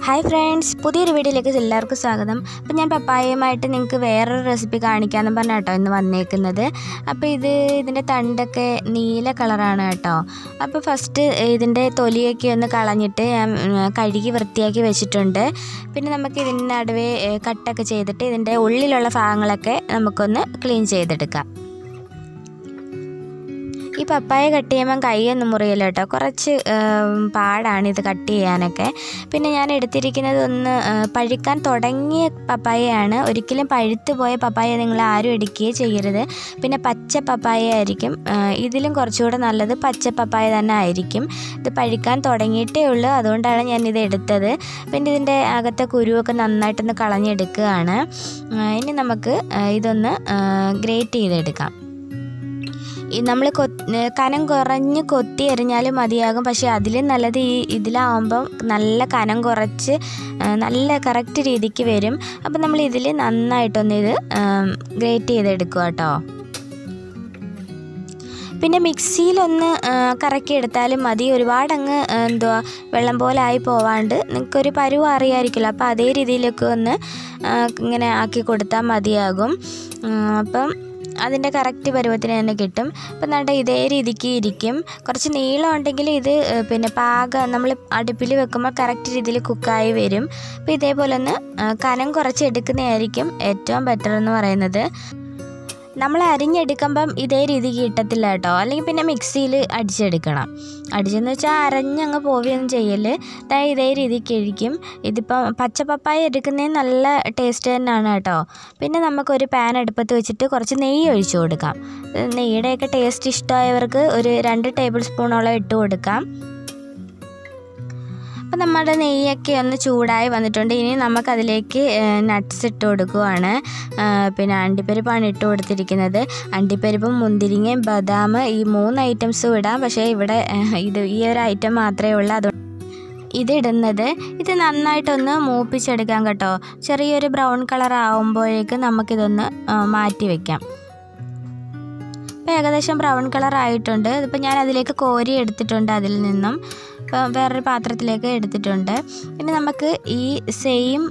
Hi friends, പുതിയൊരു വീഡിയോയിലേക്ക് എല്ലാവർക്കും സ്വാഗതം. അപ്പോൾ ഞാൻ പപ്പായയുമായിട്ട് നിങ്ങൾക്ക് വേറൊരു റെസിപ്പി കാണിക്കാമെന്ന് പറഞ്ഞാൽ കേട്ടോ ഇന്ന് വന്നേക്കുന്നത്. അപ്പോൾ ഇതിൻ്റെ തണ്ടൊക്കെ നീല കളറാണ് കേട്ടോ. അപ്പോൾ ഫസ്റ്റ് ഇതിൻ്റെ തൊലിയൊക്കെ ഒന്ന് കളഞ്ഞിട്ട് ഞാൻ കഴുകി വൃത്തിയാക്കി വെച്ചിട്ടുണ്ട്. പിന്നെ നമുക്ക് ഇതിൻ്റെ നടുവേ കട്ടൊക്കെ ചെയ്തിട്ട് ഇതിൻ്റെ ഉള്ളിലുള്ള ഭാഗങ്ങളൊക്കെ നമുക്കൊന്ന് ക്ലീൻ ചെയ്തെടുക്കാം. ഈ പപ്പായ കട്ട് ചെയ്യുമ്പം കൈയൊന്നും മുറിയില്ല കേട്ടോ, കുറച്ച് പാടാണ് ഇത് കട്ട് ചെയ്യാനൊക്കെ. പിന്നെ ഞാൻ എടുത്തിരിക്കുന്നത് ഒന്ന് പഴുക്കാൻ തുടങ്ങിയ പപ്പായയാണ്. ഒരിക്കലും പഴുത്തു പോയ പപ്പായ നിങ്ങൾ ആരും എടുക്കുകയോ ചെയ്യരുത്. പിന്നെ പച്ച പപ്പായ ആയിരിക്കും ഇതിലും കുറച്ചുകൂടെ നല്ലത്, പച്ച പപ്പായ തന്നെ ആയിരിക്കും. ഇത് പഴുക്കാൻ തുടങ്ങിയിട്ടേ ഉള്ളൂ, അതുകൊണ്ടാണ് ഞാനിത് എടുത്തത്. പിന്നെ ഇതിൻ്റെ അകത്തെ കുരുവൊക്കെ നന്നായിട്ടൊന്ന് കളഞ്ഞെടുക്കുകയാണ്. ഇനി നമുക്ക് ഇതൊന്ന് ഗ്രേറ്റ് ചെയ്തെടുക്കാം. നമ്മൾ കനം കുറഞ്ഞ് കൊത്തി എറിഞ്ഞാലും മതിയാകും, പക്ഷേ അതിലും നല്ലത് ഇതിലാവുമ്പം നല്ല കനം കുറച്ച് നല്ല കറക്റ്റ് രീതിക്ക് വരും. അപ്പം നമ്മൾ ഇതിൽ നന്നായിട്ടൊന്ന് ഇത് ഗ്രേറ്റ് ചെയ്തെടുക്കുക കേട്ടോ. പിന്നെ മിക്സിയിലൊന്ന് കറക്കി എടുത്താലും മതി, ഒരുപാടങ്ങ് വെള്ളം പോലെ ആയി പോവാണ്ട് നിങ്ങൾക്കൊരു പരുവ അറിയാമായിരിക്കുമല്ലോ. അപ്പോൾ അതേ രീതിയിലൊക്കെ ഒന്ന് ഇങ്ങനെ ആക്കി കൊടുത്താൽ മതിയാകും. അപ്പം അതിൻ്റെ കറക്റ്റ് പരുവത്തിന് തന്നെ കിട്ടും. അപ്പം നല്ല ഇതേ രീതിക്ക് ഇരിക്കും. കുറച്ച് നീളം ഉണ്ടെങ്കിൽ ഇത് പിന്നെ നമ്മൾ അടുപ്പിൽ വെക്കുമ്പോൾ കറക്റ്റ് രീതിയിൽ കുക്കായി വരും. അപ്പോൾ ഇതേപോലെ ഒന്ന് കനം കുറച്ച് എടുക്കുന്നതായിരിക്കും ഏറ്റവും ബെറ്റർ എന്ന് പറയുന്നത്. നമ്മൾ അരിഞ്ഞെടുക്കുമ്പം ഇതേ രീതിക്ക് കിട്ടത്തില്ല കേട്ടോ, അല്ലെങ്കിൽ പിന്നെ മിക്സിയിൽ അടിച്ചെടുക്കണം. അടിച്ചെന്ന് വെച്ചാൽ അരഞ്ഞങ്ങ് പോവുകയൊന്നും ചെയ്യല്, ഇതേ രീതിക്ക് ഇരിക്കും. ഇതിപ്പം പച്ച പപ്പായ എടുക്കുന്നതിന് നല്ല ടേസ്റ്റ് തന്നെയാണ് കേട്ടോ. പിന്നെ നമുക്കൊരു പാൻ അടുപ്പത്ത് വെച്ചിട്ട് കുറച്ച് നെയ്യ് ഒഴിച്ചു കൊടുക്കാം. നെയ്യുടെയൊക്കെ ടേസ്റ്റ് ഇഷ്ടമായവർക്ക് ഒരു 2 ടേബിൾ സ്പൂണോളം ഇട്ട് കൊടുക്കാം. അപ്പം നമ്മുടെ നെയ്യൊക്കെ ഒന്ന് ചൂടായി വന്നിട്ടുണ്ട്. ഇനി നമുക്കതിലേക്ക് നട്ട്സ് ഇട്ട് കൊടുക്കുവാണ്. പിന്നെ അണ്ടിപ്പരിപ്പാണ് ഇട്ട് കൊടുത്തിരിക്കുന്നത്. അണ്ടിപ്പരിപ്പും മുന്തിരിങ്ങയും ബദാം ഈ 3 ഐറ്റംസും ഇടാം, പക്ഷേ ഇവിടെ ഈ ഒരു ഐറ്റം മാത്രമേ ഉള്ളൂ, അതുകൊണ്ട് ഇതിടുന്നത്. ഇത് നന്നായിട്ടൊന്ന് മൂപ്പിച്ചെടുക്കാം കേട്ടോ. ചെറിയൊരു ബ്രൗൺ കളർ ആകുമ്പോഴേക്ക് നമുക്കിതൊന്ന് മാറ്റി വയ്ക്കാം. ഇപ്പോൾ ഏകദേശം ബ്രൗൺ കളർ ആയിട്ടുണ്ട്. ഇതിപ്പോൾ ഞാൻ അതിലേക്ക് കോരി എടുത്തിട്ടുണ്ട്, അതിൽ നിന്നും വേറൊരു പാത്രത്തിലേക്ക് എടുത്തിട്ടുണ്ട്. ഇനി നമുക്ക് ഈ സെയിം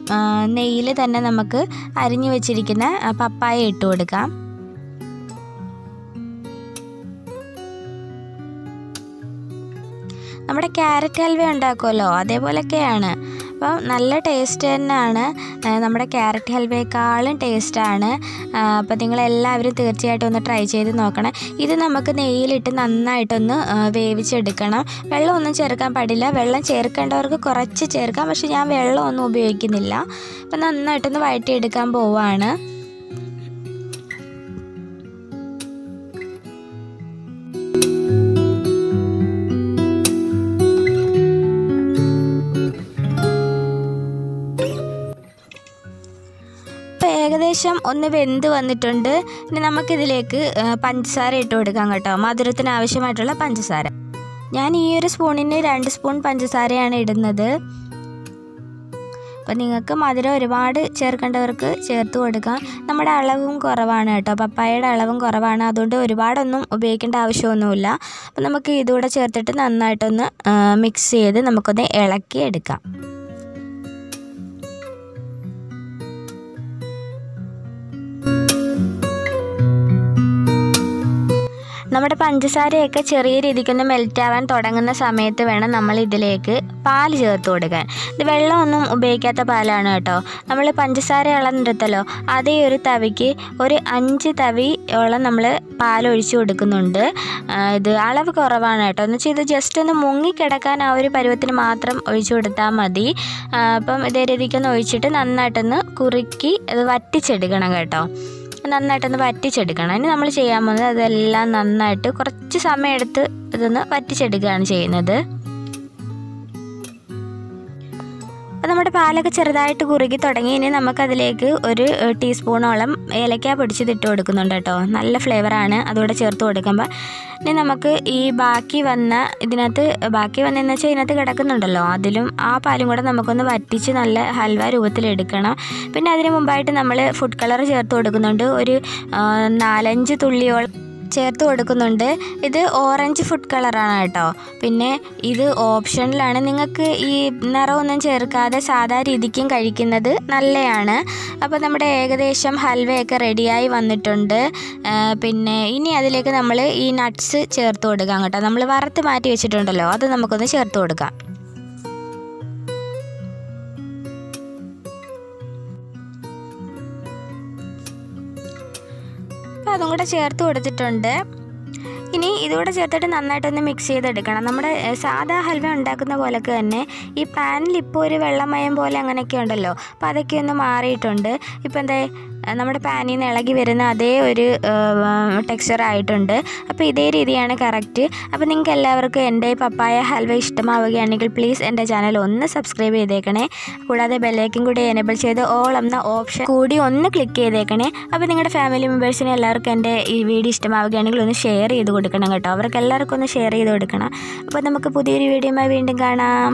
നെയ്യിൽ തന്നെ നമുക്ക് അരിഞ്ഞു വെച്ചിരിക്കുന്ന പപ്പായ ഇട്ട് കൊടുക്കാം. നമ്മുടെ ക്യാരറ്റ് ഹൽവ ഉണ്ടാക്കുമല്ലോ, അതേപോലെയൊക്കെയാണ്. അപ്പം നല്ല ടേസ്റ്റ് തന്നെയാണ്, നമ്മുടെ ക്യാരറ്റ് ഹൽവയേക്കാളും ടേസ്റ്റാണ്. അപ്പോൾ നിങ്ങളെല്ലാവരും തീർച്ചയായിട്ടും ഒന്ന് ട്രൈ ചെയ്ത് നോക്കണം. ഇത് നമുക്ക് നെയ്യിലിട്ട് നന്നായിട്ടൊന്ന് വേവിച്ചെടുക്കണം. വെള്ളമൊന്നും ചേർക്കാൻ പാടില്ല. വെള്ളം ചേർക്കേണ്ടവർക്ക് കുറച്ച് ചേർക്കാം, പക്ഷെ ഞാൻ വെള്ളമൊന്നും ഉപയോഗിക്കുന്നില്ല. അപ്പം നന്നായിട്ടൊന്ന് വഴറ്റിയെടുക്കാൻ പോവുകയാണ്. ഏകദേശം ഒന്ന് വെന്ത് വന്നിട്ടുണ്ട്. ഇനി നമുക്കിതിലേക്ക് പഞ്ചസാര ഇട്ട് കൊടുക്കാം കേട്ടോ, മധുരത്തിന് ആവശ്യമായിട്ടുള്ള പഞ്ചസാര. ഞാൻ ഈ ഒരു സ്പൂണിന് 2 സ്പൂൺ പഞ്ചസാരയാണ് ഇടുന്നത്. അപ്പോൾ നിങ്ങൾക്ക് മധുരം ഒരുപാട് ചേർക്കേണ്ടവർക്ക് ചേർത്ത് കൊടുക്കാം. നമ്മുടെ അളവും കുറവാണ് കേട്ടോ, പപ്പായയുടെ അളവും കുറവാണ്, അതുകൊണ്ട് ഒരുപാടൊന്നും ഉപയോഗിക്കേണ്ട ആവശ്യമൊന്നുമില്ല. അപ്പോൾ നമുക്ക് ഇതുകൂടെ ചേർത്തിട്ട് നന്നായിട്ടൊന്ന് മിക്സ് ചെയ്ത് നമുക്കൊന്ന് ഇളക്കി എടുക്കാം. നമ്മുടെ പഞ്ചസാരയൊക്കെ ചെറിയ രീതിക്കൊന്ന് മെൽറ്റ് ആവാൻ തുടങ്ങുന്ന സമയത്ത് വേണം നമ്മൾ ഇതിലേക്ക് പാൽ ചേർത്ത് കൊടുക്കാൻ. ഇത് വെള്ളമൊന്നും ഉപയോഗിക്കാത്ത പാലാണ് കേട്ടോ. നമ്മൾ പഞ്ചസാര അളന്നെടുത്തല്ലോ, അതേ ഒരു തവിക്ക് ഒരു 5 തവിയോളം നമ്മൾ പാലൊഴിച്ച് കൊടുക്കുന്നുണ്ട്. ഇത് അളവ് കുറവാണ് കേട്ടോ, എന്ന് വെച്ചാൽ ഇത് ജസ്റ്റ് ഒന്ന് മുങ്ങിക്കിടക്കാൻ ആ ഒരു പരുവത്തിന് മാത്രം ഒഴിച്ചു കൊടുത്താൽ മതി. അപ്പം ഇതേ രീതിക്കൊന്ന് ഒഴിച്ചിട്ട് നന്നായിട്ടൊന്ന് കുറുക്കി അത് വറ്റിച്ചെടുക്കണം കേട്ടോ. നന്നായിട്ടൊന്ന് വറ്റിച്ചെടുക്കണം. ഇനി നമ്മൾ ചെയ്യാൻ പോകുന്നത് അതെല്ലാം നന്നായിട്ട് കുറച്ച് സമയം എടുത്ത് ഇതൊന്ന് വറ്റിച്ചെടുക്കുകയാണ് ചെയ്യുന്നത്. അപ്പോൾ നമ്മുടെ പാലൊക്കെ ചെറുതായിട്ട് കുറുകി തുടങ്ങി. ഇനി നമുക്കതിലേക്ക് ഒരു ടീസ്പൂണോളം ഏലക്ക പൊടിച്ചതിട്ട് കൊടുക്കുന്നുണ്ട് കേട്ടോ, നല്ല ഫ്ലേവറാണ് അതുകൂടെ ചേർത്ത് കൊടുക്കുമ്പോൾ. ഇനി നമുക്ക് ഈ ബാക്കി വന്നതെന്ന് വെച്ചാൽ ഇതിനകത്ത് കിടക്കുന്നുണ്ടല്ലോ, അതിലും ആ പാലും കൂടെ നമുക്കൊന്ന് വറ്റിച്ച് നല്ല ഹൽവ രൂപത്തിലെടുക്കണം. പിന്നെ അതിന് മുമ്പായിട്ട് നമ്മൾ ഫുഡ് കളർ ചേർത്ത് കൊടുക്കുന്നുണ്ട്. ഒരു 4-5 തുള്ളിയോളം ചേർത്ത് കൊടുക്കുന്നുണ്ട്. ഇത് ഓറഞ്ച് ഫുഡ് കളറാണ് കേട്ടോ. പിന്നെ ഇത് ഓപ്ഷനിലാണ്. നിങ്ങൾക്ക് ഈ നിറമൊന്നും ചേർക്കാതെ സാധാ രീതിക്കും കഴിക്കുന്നത് നല്ലതാണ്. അപ്പോൾ നമ്മുടെ ഏകദേശം ഹൽവയൊക്കെ റെഡിയായി വന്നിട്ടുണ്ട്. പിന്നെ ഇനി അതിലേക്ക് നമ്മൾ ഈ നട്ട്സ് ചേർത്ത് കൊടുക്കാം കേട്ടോ. നമ്മൾ വറുത്ത് മാറ്റി വെച്ചിട്ടുണ്ടല്ലോ, അത് നമുക്കൊന്ന് ചേർത്ത് കൊടുക്കാം. അപ്പോൾ അതും കൂടെ ചേർത്ത് കൊടുത്തിട്ടുണ്ട്. ഇനി ഇതുകൂടെ ചേർത്തിട്ട് നന്നായിട്ടൊന്ന് മിക്സ് ചെയ്തെടുക്കണം. നമ്മുടെ സാധാ ഹൽവ ഉണ്ടാക്കുന്ന പോലൊക്കെ തന്നെ ഈ പാനിൽ ഇപ്പോൾ ഒരു വെള്ളമയം പോലെ അങ്ങനെയൊക്കെ ഉണ്ടല്ലോ, അപ്പോൾ അതൊക്കെ ഒന്ന് മാറിയിട്ടുണ്ട്. ഇപ്പോൾ എന്താ നമ്മുടെ പാനിൽ നിന്ന് ഇളകി വരുന്ന അതേ ഒരു ടെക്സ്ചർ ആയിട്ടുണ്ട്. അപ്പോൾ ഇതേ രീതിയാണ് കറക്റ്റ്. അപ്പോൾ നിങ്ങൾക്ക് എല്ലാവർക്കും എൻ്റെ പപ്പായ ഹൽവ ഇഷ്ടമാവുകയാണെങ്കിൽ പ്ലീസ് എൻ്റെ ചാനൽ ഒന്ന് സബ്സ്ക്രൈബ് ചെയ്തേക്കണേ. കൂടാതെ ബെല്ലൈക്കൻ കൂടി എനേബിൾ ചെയ്ത് ഓൾ എന്ന ഓപ്ഷൻ കൂടി ഒന്ന് ക്ലിക്ക് ചെയ്തേക്കണേ. അപ്പോൾ നിങ്ങളുടെ ഫാമിലി മെമ്പേഴ്സിന് എല്ലാവർക്കും എൻ്റെ ഈ വീഡിയോ ഇഷ്ടമാവുകയാണെങ്കിൽ ഒന്ന് ഷെയർ ചെയ്ത് കൊടുക്കണം കേട്ടോ. അവർക്ക് എല്ലാവർക്കും ഒന്ന് ഷെയർ ചെയ്ത് കൊടുക്കണം. അപ്പോൾ നമുക്ക് പുതിയൊരു വീഡിയോയുമായി വീണ്ടും കാണാം.